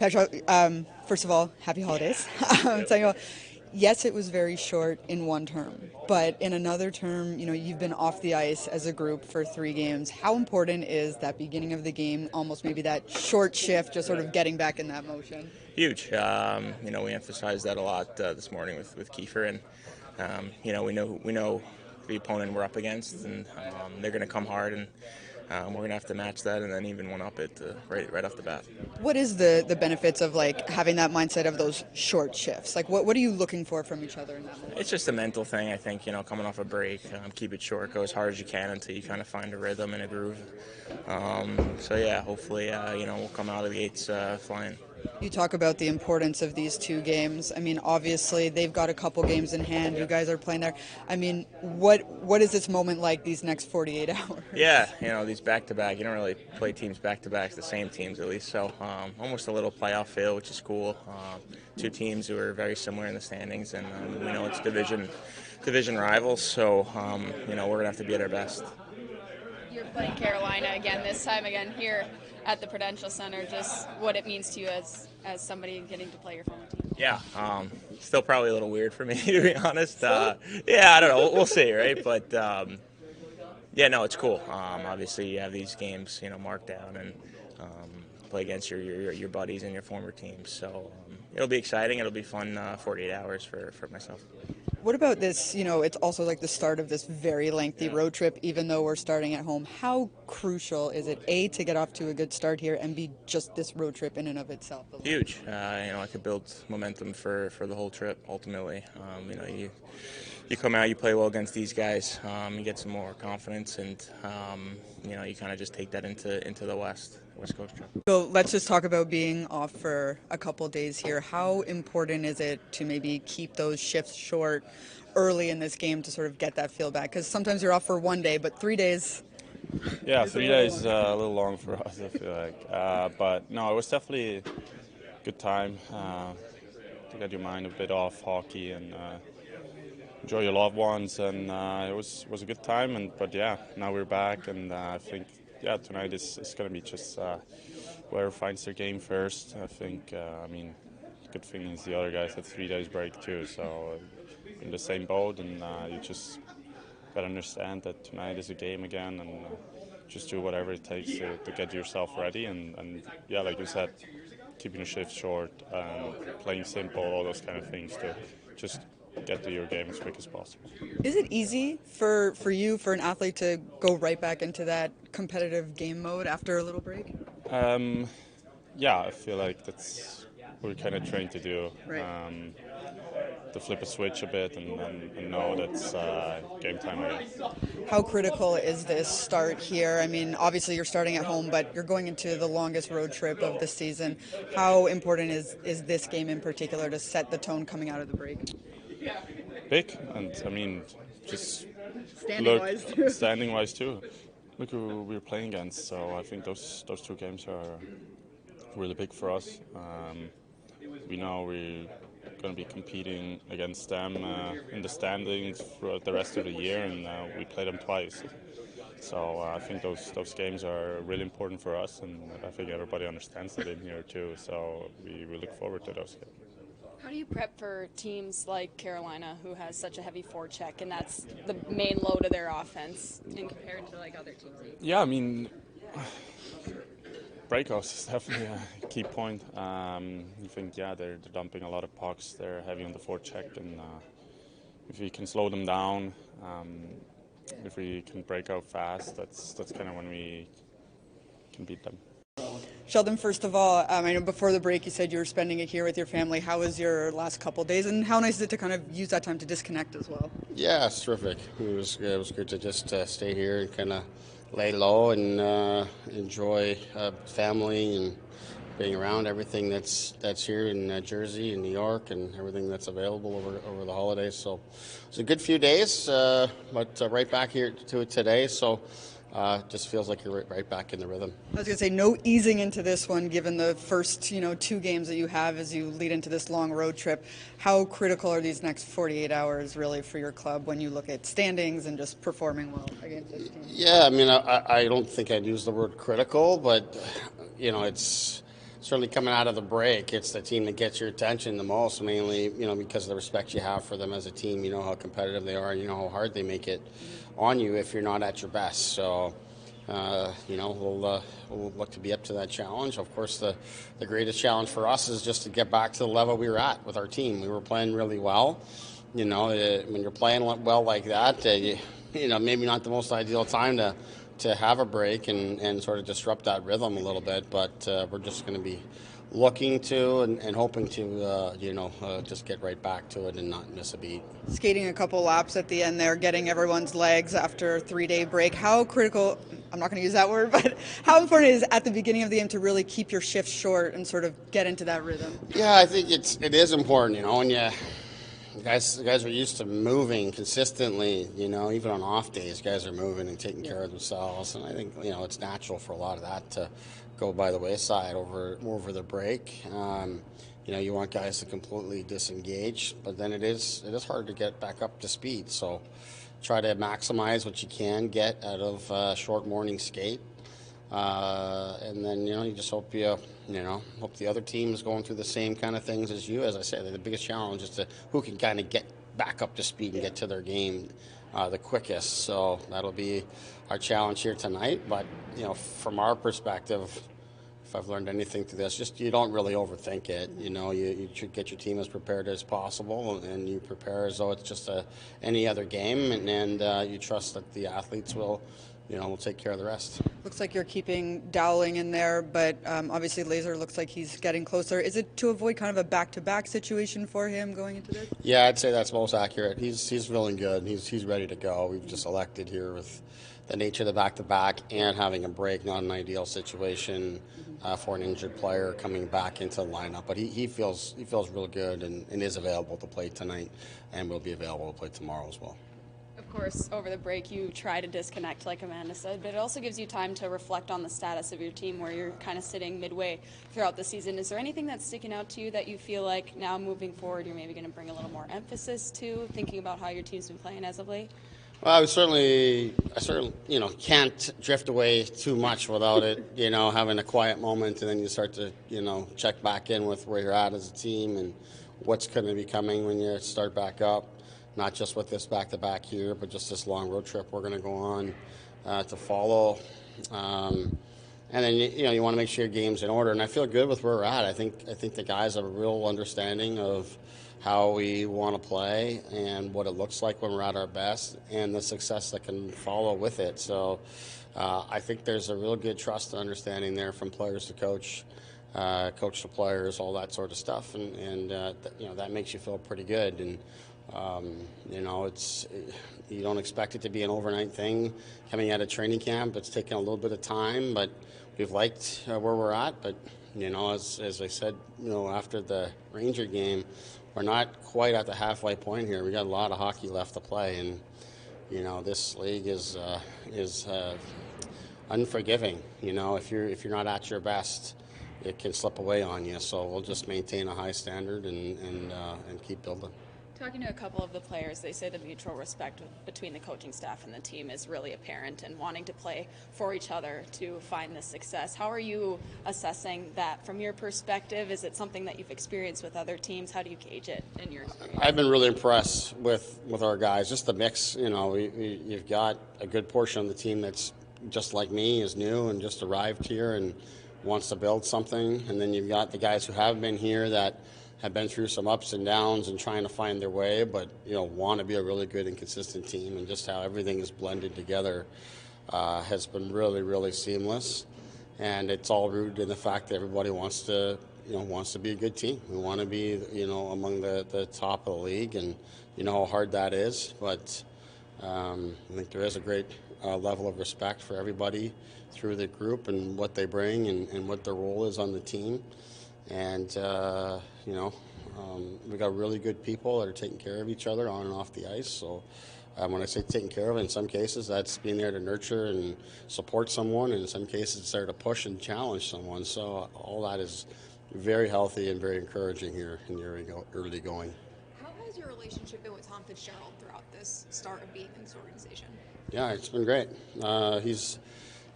Pedro, first of all, happy holidays. So, yes, it was very short in one term, but in another term, you've been off the ice as a group for 3 games. How important is that beginning of the game, almost maybe that short shift, just sort of getting back in that motion? Huge. We emphasized that a lot this morning with Keefe, and we know the opponent we're up against, and they're going to come hard, and we're going to have to match that, and then even one up it right off the bat. What is the benefits of like having that mindset of those short shifts? Like, what are you looking for from each other in that moment? It's just a mental thing, I think. Coming off a break, keep it short, go as hard as you can until you kind of find a rhythm and a groove. So yeah, hopefully, we'll come out of the gates flying. You talk about the importance of these 2 games. I mean, obviously they've got a couple games in hand. You guys are playing there. I mean, what is this moment like? These next 48 hours? Yeah, these back-to-back. You don't really play teams back-to-back, the same teams at least. So almost a little playoff feel, which is cool. 2 teams who are very similar in the standings, and we know it's division rivals. So we're gonna have to be at our best. You're playing Carolina again, this time again here at the Prudential Center. Just what it means to you as somebody getting to play your former team. Yeah, still probably a little weird for me to be honest. Yeah, I don't know. We'll see, right? But yeah, no, it's cool. Obviously, you have these games, marked down and play against your buddies and your former teams. So it'll be exciting. It'll be fun 48 hours for myself. What about this? It's also like the start of this very lengthy road trip, even though we're starting at home. How crucial is it, A, to get off to a good start here, and B, just this road trip in and of itself? Huge. I could build momentum for the whole trip, ultimately. You come out, you play well against these guys, you get some more confidence, and, you kind of just take that into the West Coast trip. So let's just talk about being off for a couple days here. How important is it to maybe keep those shifts short early in this game to sort of get that feel back? Because sometimes you're off for one day, but 3 days. Yeah, 3 days is a little long for us, I feel like. But no, it was definitely a good time to get your mind a bit off hockey and enjoy your loved ones. And it was a good time. But yeah, now we're back, and I think tonight is going to be just whoever finds their game first. I think, good thing is the other guys had 3 days break too, so in the same boat, and you just got to understand that tonight is a game again, and just do whatever it takes to get yourself ready, and yeah, like you said, keeping the shift short, playing simple, all those kind of things to just get to your game as quick as possible. Is it easy for you, for an athlete, to go right back into that competitive game mode after a little break? Yeah, I feel like that's what we're kind of trained to do. Right. To flip a switch a bit and know that's game time again. How critical is this start here? I mean, obviously you're starting at home, but you're going into the longest road trip of the season. How important is this game in particular to set the tone coming out of the break? Big, and just standing-wise too. Look who we're playing against, so I think those 2 games are really big for us. We know we're going to be competing against them in the standings throughout the rest of the year, and we play them twice. So I think those games are really important for us, and I think everybody understands that in here too. So we look forward to those games. How do you prep for teams like Carolina, who has such a heavy forecheck, and that's the main load of their offense, in compared to like other teams? Yeah, I mean, breakouts is definitely a key point. I think they're dumping a lot of pucks. They're heavy on the forecheck, and if we can slow them down, if we can break out fast, that's kind of when we can beat them. Sheldon, first of all, I know before the break you said you were spending it here with your family. How was your last couple days, and how nice is it to kind of use that time to disconnect as well? Yeah, it's terrific. It was good to just stay here and kind of lay low and enjoy family and being around everything that's here in Jersey and New York and everything that's available over the holidays. So it's a good few days, but right back here to it today. So just feels like you're right back in the rhythm. I was going to say, no easing into this one, given the first 2 games that you have as you lead into this long road trip. How critical are these next 48 hours really for your club when you look at standings and just performing well against this team? Yeah, I mean, I don't think I'd use the word critical, but it's certainly coming out of the break, it's the team that gets your attention the most, mainly, because of the respect you have for them as a team. You know how competitive they are, you know how hard they make it on you if you're not at your best. So, we'll look to be up to that challenge. Of course, the greatest challenge for us is just to get back to the level we were at with our team. We were playing really well. When you're playing well like that, maybe not the most ideal time to have a break and sort of disrupt that rhythm a little bit, but we're just going to be looking to and hoping to, just get right back to it and not miss a beat. Skating a couple laps at the end there, getting everyone's legs after a 3-day break. How critical, I'm not going to use that word, but how important it is at the beginning of the game to really keep your shifts short and sort of get into that rhythm? Yeah, I think it is important, when the guys are used to moving consistently, even on off days, guys are moving and taking care of themselves. And I think, it's natural for a lot of that to go by the wayside over the break. You want guys to completely disengage, but then it is hard to get back up to speed. So try to maximize what you can get out of short morning skate. And then, you just hope hope the other team is going through the same kind of things as you. As I said, the biggest challenge is who can kind of get back up to speed and get to their game the quickest. So that'll be our challenge here tonight. But, from our perspective, if I've learned anything through this, just you don't really overthink it. You should get your team as prepared as possible, and you prepare as though it's just any other game, and you trust that the athletes will take care of the rest. Looks like you're keeping Dowling in there, but obviously Laser looks like he's getting closer. Is it to avoid kind of a back-to-back situation for him going into this? Yeah, I'd say that's most accurate. He's feeling good. He's ready to go. We've just elected here with the nature of the back-to-back and having a break, not an ideal situation for an injured player coming back into the lineup. But he feels real good and is available to play tonight, and will be available to play tomorrow as well. Of course, over the break, you try to disconnect, like Amanda said, but it also gives you time to reflect on the status of your team where you're kind of sitting midway throughout the season. Is there anything that's sticking out to you that you feel like now moving forward you're maybe going to bring a little more emphasis to, thinking about how your team's been playing as of late? Well, I certainly, can't drift away too much without it, having a quiet moment, and then you start to, check back in with where you're at as a team and what's going to be coming when you start back up. Not just with this back-to-back here, but just this long road trip we're going to go on to follow. And then you want to make sure your game's in order. And I feel good with where we're at. I think the guys have a real understanding of how we want to play and what it looks like when we're at our best, and the success that can follow with it. So I think there's a real good trust and understanding there from players to coach. Coach to players, all that sort of stuff, and that makes you feel pretty good. And you don't expect it to be an overnight thing coming out of training camp. It's taken a little bit of time, but we've liked where we're at. But as I said, after the Ranger game, we're not quite at the halfway point here. We got a lot of hockey left to play, and this league is unforgiving. If you're not at your best, it can slip away on you. So we'll just maintain a high standard and keep building. Talking to a couple of the players, they say the mutual respect between the coaching staff and the team is really apparent, and wanting to play for each other to find this success. How are you assessing that from your perspective? Is it something that you've experienced with other teams? How do you gauge it in your experience? I've been really impressed with our guys, just the mix. You've got a good portion of the team that's just like me, is new and just arrived here and wants to build something. And then you've got the guys who have been here that have been through some ups and downs and trying to find their way, but want to be a really good and consistent team. And just how everything is blended together has been really, really seamless. And it's all rooted in the fact that everybody wants to be a good team. We want to be among the top of the league, and how hard that is. But I think there is a great level of respect for everybody through the group and what they bring and what their role is on the team. And we got really good people that are taking care of each other on and off the ice. So when I say taking care of, in some cases that's being there to nurture and support someone, and in some cases it's there to push and challenge someone. So all that is very healthy and very encouraging here in the early going. How has your relationship been with Tom Fitzgerald throughout this start of being in this organization? Yeah, it's been great.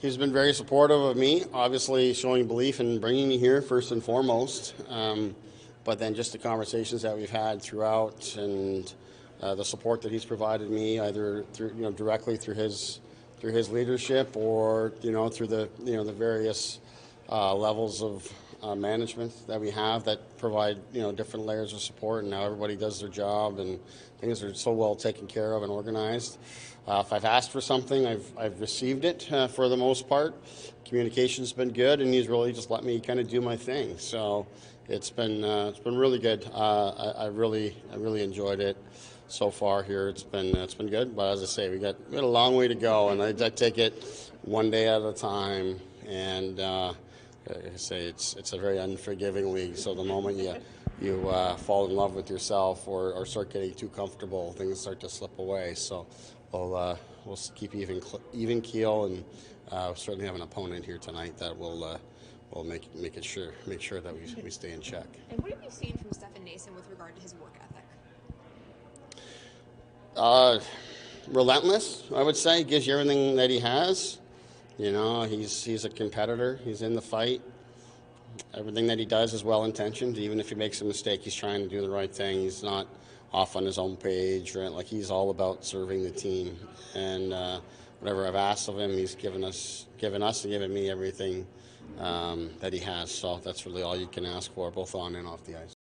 He's been very supportive of me, obviously showing belief in bringing me here first and foremost. But then just the conversations that we've had throughout, and the support that he's provided me, either through directly through his leadership, or through the the various levels of management that we have that provide different layers of support, and now everybody does their job and things are so well taken care of and organized. If I've asked for something, I've received it for the most part. Communication's been good, and he's really just let me kind of do my thing. So it's been really good. I really enjoyed it so far here. It's been good. But as I say, we got a long way to go, and I take it one day at a time. And like I say, it's a very unforgiving league. So the moment you fall in love with yourself or start getting too comfortable, things start to slip away. So we'll keep even keel, and certainly have an opponent here tonight that will make sure that we stay in check. And what have you seen from Stefan Nason with regard to his work ethic? Relentless, I would say. Gives you everything that he has. He's a competitor. He's in the fight. Everything that he does is well-intentioned. Even if he makes a mistake, he's trying to do the right thing. He's not off on his own page, right? Like, he's all about serving the team. And whatever I've asked of him, he's given me everything that he has. So that's really all you can ask for, both on and off the ice.